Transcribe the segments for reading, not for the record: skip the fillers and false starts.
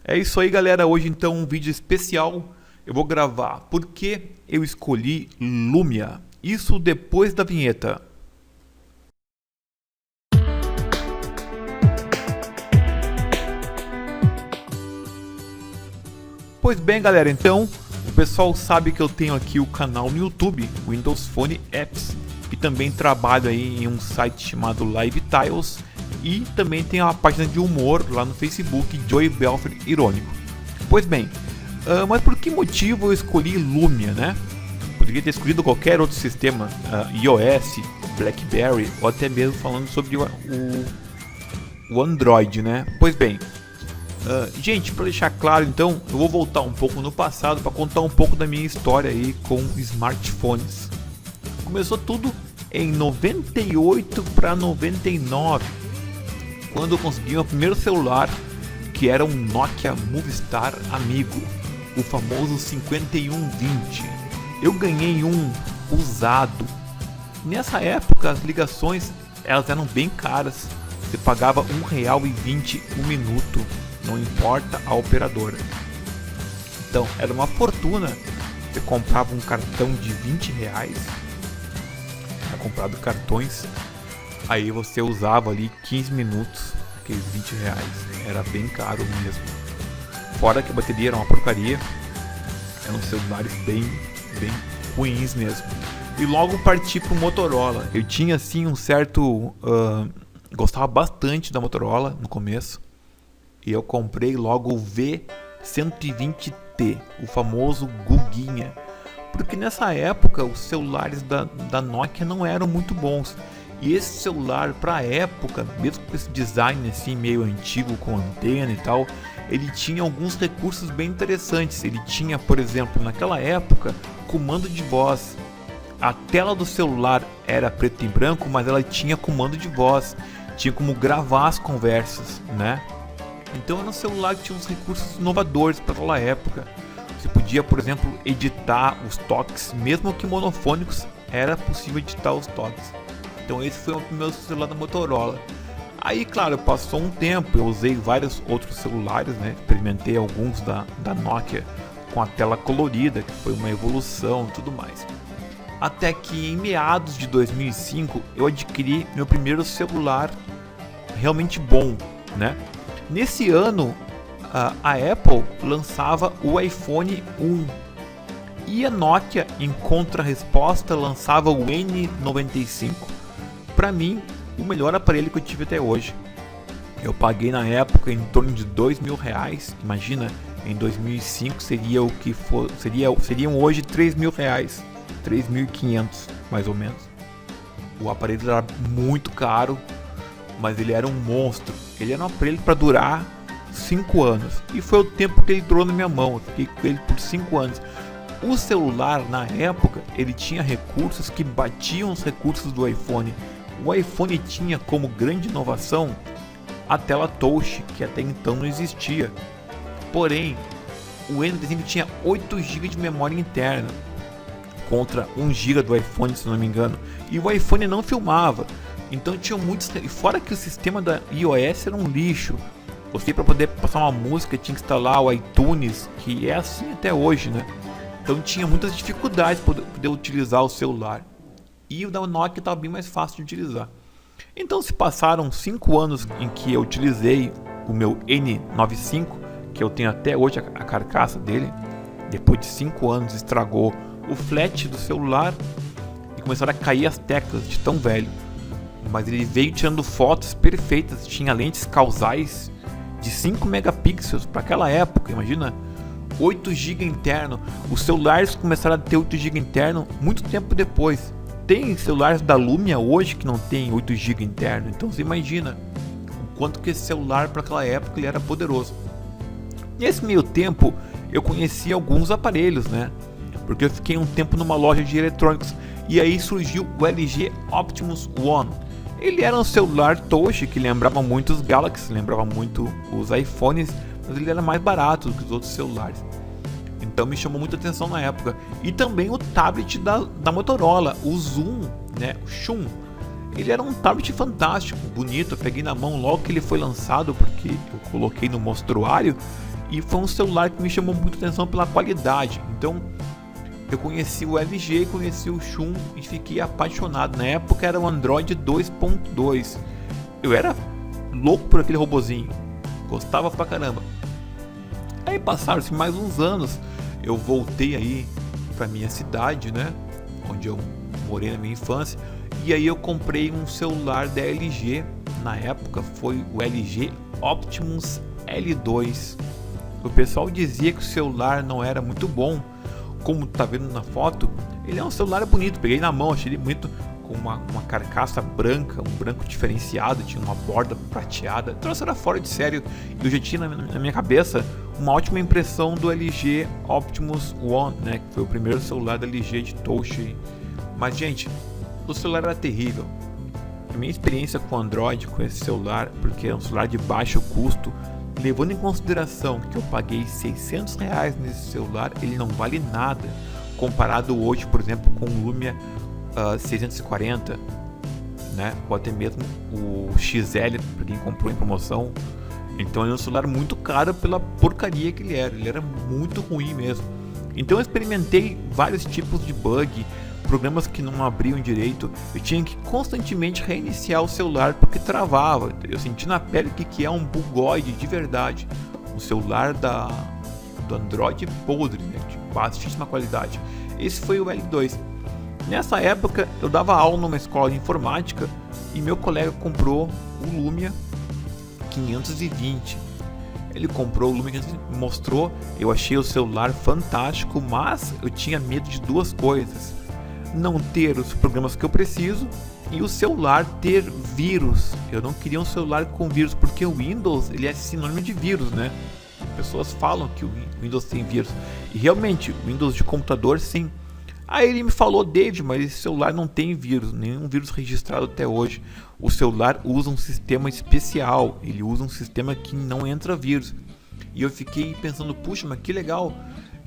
É isso aí, galera. Hoje então um vídeo especial. Eu vou gravar porque eu escolhi Lumia. Isso depois da vinheta. Pois bem, galera, então o pessoal sabe que eu tenho aqui o canal no YouTube, Windows Phone Apps, e também trabalho aí em um site chamado Live Tiles, e também tem uma página de humor lá no Facebook, Joey Belfry Irônico. Pois bem, mas por que motivo eu escolhi Lumia, né? Poderia ter escolhido qualquer outro sistema, iOS, BlackBerry, ou até mesmo falando sobre o Android, né? Pois bem, gente, para deixar claro, então, eu vou voltar um pouco no passado para contar um pouco da minha história aí com smartphones. Começou tudo em 98 para 99, quando eu consegui meu primeiro celular, que era um Nokia Movistar Amigo, o famoso 5120. Eu ganhei um usado. Nessa época as ligações elas eram bem caras. Você pagava R$1,20 um minuto, não importa a operadora. Então era uma fortuna. Você comprava um cartão de R$20, era comprado cartões, aí você usava ali 15 minutos, aqueles R$20, era bem caro mesmo. Fora que a bateria era uma porcaria, eram celulares bem ruins mesmo. E logo parti pro Motorola. Eu tinha assim um certo... gostava bastante da Motorola no começo. E eu comprei logo o V120T, o famoso Guguinha. Porque nessa época os celulares da Nokia não eram muito bons. E esse celular, pra época, mesmo com esse design assim meio antigo, com antena e tal, ele tinha alguns recursos bem interessantes. Ele tinha, por exemplo, naquela época, comando de voz. A tela do celular era preto e branco, mas ela tinha comando de voz. Tinha como gravar as conversas, né? Então era um celular que tinha uns recursos inovadores para aquela época. Você podia, por exemplo, editar os toques, mesmo que monofônicos, era possível editar os toques. Então esse foi o meu celular da Motorola. Aí, claro, passou um tempo, eu usei vários outros celulares, né? Experimentei alguns da Nokia com a tela colorida, que foi uma evolução e tudo mais. Até que em meados de 2005 eu adquiri meu primeiro celular realmente bom, né? Nesse ano a Apple lançava o iPhone 1 e a Nokia, em contrarresposta, lançava o N95. Para mim, o melhor aparelho que eu tive até hoje. Eu paguei na época em torno de R$2.000. Imagina, em 2005 seria o que for, seriam hoje R$3.000, R$3.500 mais ou menos. O aparelho era muito caro, mas ele era um monstro. Ele era um aparelho para durar 5 anos. E foi o tempo que ele durou na minha mão. Eu fiquei com ele por 5 anos. O celular, na época, ele tinha recursos que batiam os recursos do iPhone. O iPhone tinha como grande inovação a tela touch, que até então não existia. Porém, o N95 tinha 8 GB de memória interna, contra 1 GB do iPhone, se não me engano. E o iPhone não filmava. Então tinha muitos... Fora que o sistema da iOS era um lixo. Você, para poder passar uma música, tinha que instalar o iTunes, que é assim até hoje, né? Então tinha muitas dificuldades para poder utilizar o celular. E o da Nokia estava bem mais fácil de utilizar. Então se passaram 5 anos em que eu utilizei o meu N95, que eu tenho até hoje a carcaça dele. Depois de 5 anos estragou o flat do celular e começaram a cair as teclas de tão velho. Mas ele veio tirando fotos perfeitas, tinha lentes causais de 5 megapixels para aquela época, imagina, 8 GB interno. Os celulares começaram a ter 8 GB interno muito tempo depois. Tem celulares da Lumia hoje que não tem 8 GB interno, então você imagina o quanto que esse celular para aquela época ele era poderoso. Nesse meio tempo eu conheci alguns aparelhos, né? Porque eu fiquei um tempo numa loja de eletrônicos e aí surgiu o LG Optimus One. Ele era um celular touch que lembrava muito os Galaxy, lembrava muito os iPhones, mas ele era mais barato do que os outros celulares. Então me chamou muita atenção na época. E também o tablet da Motorola, o Zoom, né? O Shun. Ele era um tablet fantástico, bonito. Eu peguei na mão logo que ele foi lançado, porque eu coloquei no mostruário, e foi um celular que me chamou muita atenção pela qualidade. Então eu conheci o LG, conheci o Shun e fiquei apaixonado. Na época era o Android 2.2. Eu era louco por aquele robozinho, gostava pra caramba. Aí passaram-se mais uns anos, eu voltei aí pra minha cidade, né, onde eu morei na minha infância, e aí eu comprei um celular da LG. Na época foi o LG Optimus L2. O pessoal dizia que o celular não era muito bom, como tá vendo na foto. Ele é um celular bonito, peguei na mão, achei ele bonito, com uma carcaça branca, um branco diferenciado, tinha uma borda prateada. Trouxe era fora de sério, e eu já tinha na minha cabeça uma ótima impressão do LG Optimus One, né, que foi o primeiro celular da LG de touch. Mas gente, o celular era terrível. A minha experiência com Android, com esse celular, porque é um celular de baixo custo, levando em consideração que eu paguei R$600 nesse celular, ele não vale nada comparado hoje, por exemplo, com o Lumia 640, né? Ou até mesmo o XL, para quem comprou em promoção. Então ele é um celular muito caro pela porcaria que ele era muito ruim mesmo. Então eu experimentei vários tipos de bug, programas que não abriam direito. Eu tinha que constantemente reiniciar o celular porque travava. Eu senti na pele que é um bugoide de verdade. Um celular do Android podre, né, de baixíssima qualidade. Esse foi o L2. Nessa época eu dava aula numa escola de informática e meu colega comprou o Lumia 520. Ele comprou o Lumia 520, mostrou, eu achei o celular fantástico, mas eu tinha medo de duas coisas: não ter os programas que eu preciso e o celular ter vírus. Eu não queria um celular com vírus, porque o Windows ele é sinônimo de vírus, né? Pessoas falam que o Windows tem vírus, e realmente o Windows de computador sim. Aí ele me falou: David, mas esse celular não tem vírus, nenhum vírus registrado até hoje. O celular usa um sistema especial, ele usa um sistema que não entra vírus. E eu fiquei pensando: puxa, mas que legal.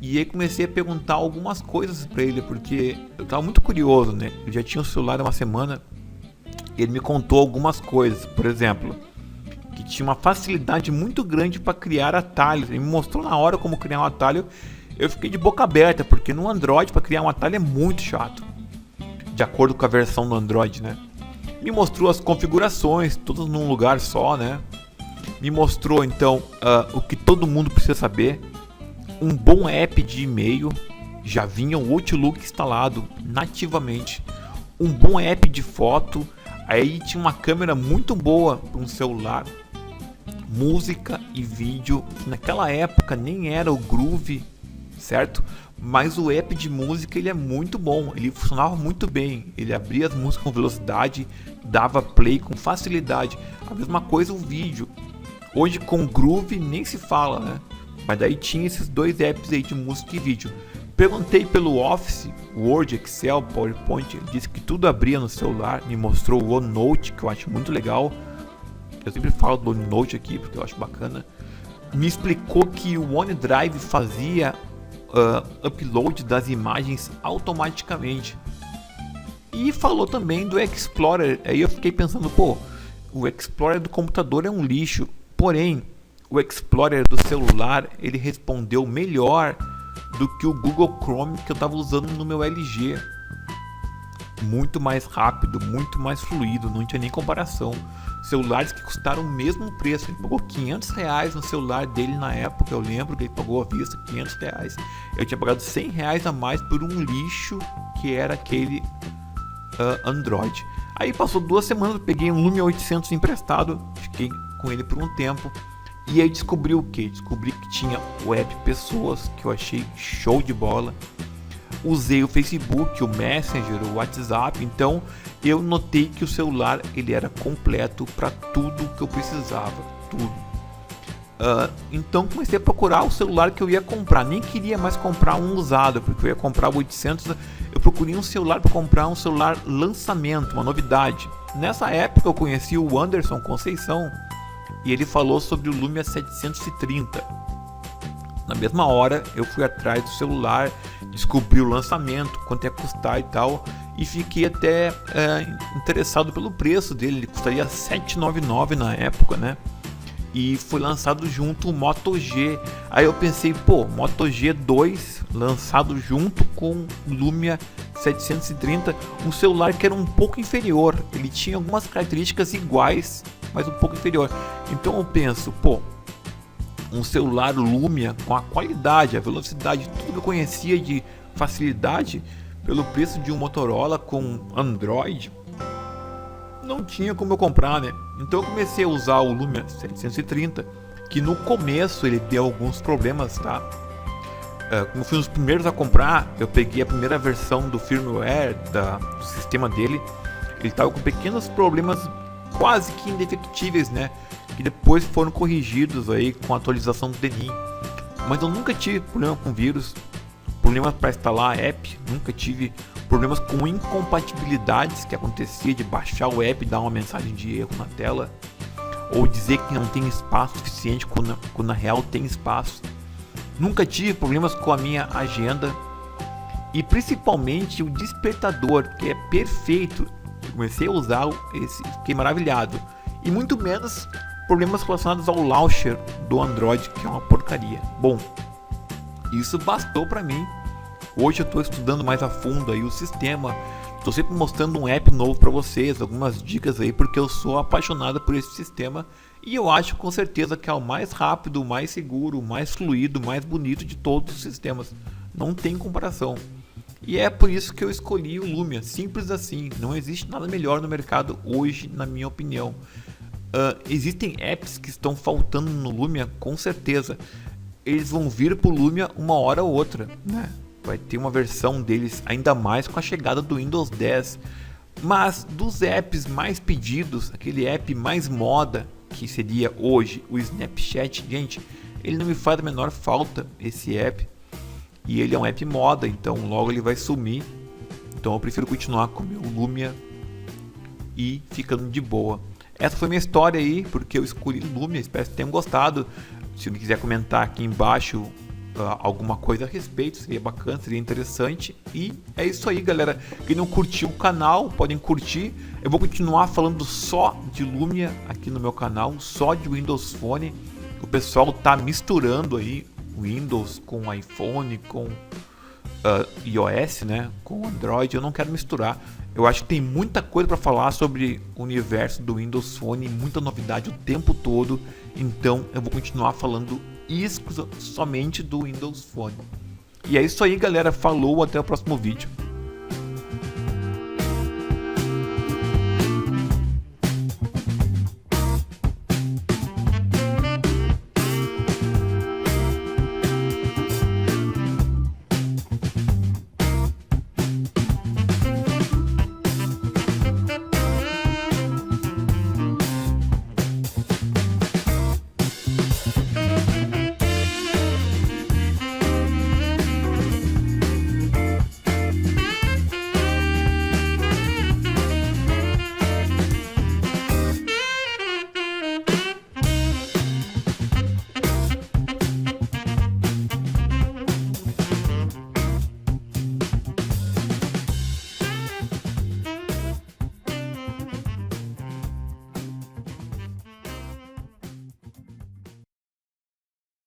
E aí comecei a perguntar algumas coisas para ele, porque eu estava muito curioso, né? Eu já tinha o celular há uma semana e ele me contou algumas coisas. Por exemplo, que tinha uma facilidade muito grande para criar atalhos. Ele me mostrou na hora como criar um atalho. Eu fiquei de boca aberta, porque no Android para criar um atalho é muito chato, de acordo com a versão do Android, né? Me mostrou as configurações, todas num lugar só, né? Me mostrou então o que todo mundo precisa saber. Um bom app de e-mail, já vinha o Outlook instalado nativamente. Um bom app de foto, aí tinha uma câmera muito boa para um celular. Música e vídeo, que naquela época nem era o Groove, certo? Mas o app de música ele é muito bom, ele funcionava muito bem, ele abria as músicas com velocidade, dava play com facilidade. A mesma coisa o vídeo. Hoje com o Groove nem se fala, né? Mas daí tinha esses dois apps aí de música e vídeo. Perguntei pelo Office, Word, Excel, PowerPoint, ele disse que tudo abria no celular, me mostrou o OneNote, que eu acho muito legal. Eu sempre falo do OneNote aqui porque eu acho bacana. Me explicou que o OneDrive fazia upload das imagens automaticamente. E falou também do Explorer. Aí eu fiquei pensando, pô, o Explorer do computador é um lixo. Porém, o Explorer do celular, ele respondeu melhor do que o Google Chrome que eu estava usando no meu LG. Muito mais rápido, muito mais fluido, não tinha nem comparação. Celulares que custaram o mesmo preço. Ele pagou R$500 no celular dele na época, eu lembro que ele pagou à vista R$500. Eu tinha pagado R$100 a mais por um lixo que era aquele Android. Aí passou 2 semanas, eu peguei um Lumia 800 emprestado, fiquei com ele por um tempo. E aí descobri o que? Descobri que tinha o app Pessoas, que eu achei show de bola. Usei o Facebook, o Messenger, o WhatsApp, então eu notei que o celular ele era completo para tudo que eu precisava, tudo. Então comecei a procurar o celular que eu ia comprar. Nem queria mais comprar um usado, porque eu ia comprar o 800. Eu procurei um celular para comprar, um celular lançamento, uma novidade. Nessa época eu conheci o Anderson Conceição e ele falou sobre o Lumia 730. Na mesma hora eu fui atrás do celular, descobri o lançamento, quanto ia custar e tal, e fiquei até interessado pelo preço dele. Ele custaria R$ 799 na época, né? E foi lançado junto o Moto G. Aí eu pensei, pô, Moto G2 lançado junto com o Lumia 730, um celular que era um pouco inferior. Ele tinha algumas características iguais, mas um pouco inferior. Então eu penso, pô, um celular Lumia com a qualidade, a velocidade, tudo que eu conhecia de facilidade, pelo preço de um Motorola com Android, não tinha como eu comprar, né? Então eu comecei a usar o Lumia 730, que no começo ele deu alguns problemas, tá? Como eu fui um dos primeiros a comprar, eu peguei a primeira versão do firmware do sistema dele. Ele estava com pequenos problemas quase que indefectíveis, né? Que depois foram corrigidos aí com a atualização do Denim. Mas eu nunca tive problema com vírus, problemas para instalar app, nunca tive problemas com incompatibilidades que acontecia de baixar o app e dar uma mensagem de erro na tela, ou dizer que não tem espaço suficiente quando na real tem espaço. Nunca tive problemas com a minha agenda e principalmente o despertador, que é perfeito. Eu comecei a usar esse, fiquei maravilhado. E muito menos problemas relacionados ao launcher do Android, que é uma porcaria. Bom, isso bastou para mim. Hoje eu estou estudando mais a fundo aí o sistema. Estou sempre mostrando um app novo para vocês, algumas dicas aí, porque eu sou apaixonado por esse sistema. E eu acho com certeza que é o mais rápido, o mais seguro, o mais fluido, o mais bonito de todos os sistemas. Não tem comparação. E é por isso que eu escolhi o Lumia. Simples assim. Não existe nada melhor no mercado hoje, na minha opinião. Existem apps que estão faltando no Lumia, com certeza. Eles vão vir pro Lumia uma hora ou outra, né? Vai ter uma versão deles ainda mais com a chegada do Windows 10. Mas dos apps mais pedidos, aquele app mais moda, que seria hoje o Snapchat, gente, ele não me faz a menor falta, esse app. E ele é um app moda, então logo ele vai sumir. Então eu prefiro continuar com o meu Lumia e ficando de boa. Essa foi minha história aí, porque eu escolhi Lumia, espero que tenham gostado. Se alguém quiser comentar aqui embaixo alguma coisa a respeito, seria bacana, seria interessante. E é isso aí, galera. Quem não curtiu o canal, podem curtir. Eu vou continuar falando só de Lumia aqui no meu canal, só de Windows Phone. O pessoal tá misturando aí Windows com iPhone, com iOS, né, com Android. Eu não quero misturar. Eu acho que tem muita coisa para falar sobre o universo do Windows Phone, muita novidade o tempo todo. Então eu vou continuar falando somente do Windows Phone. E é isso aí, galera. Falou, até o próximo vídeo.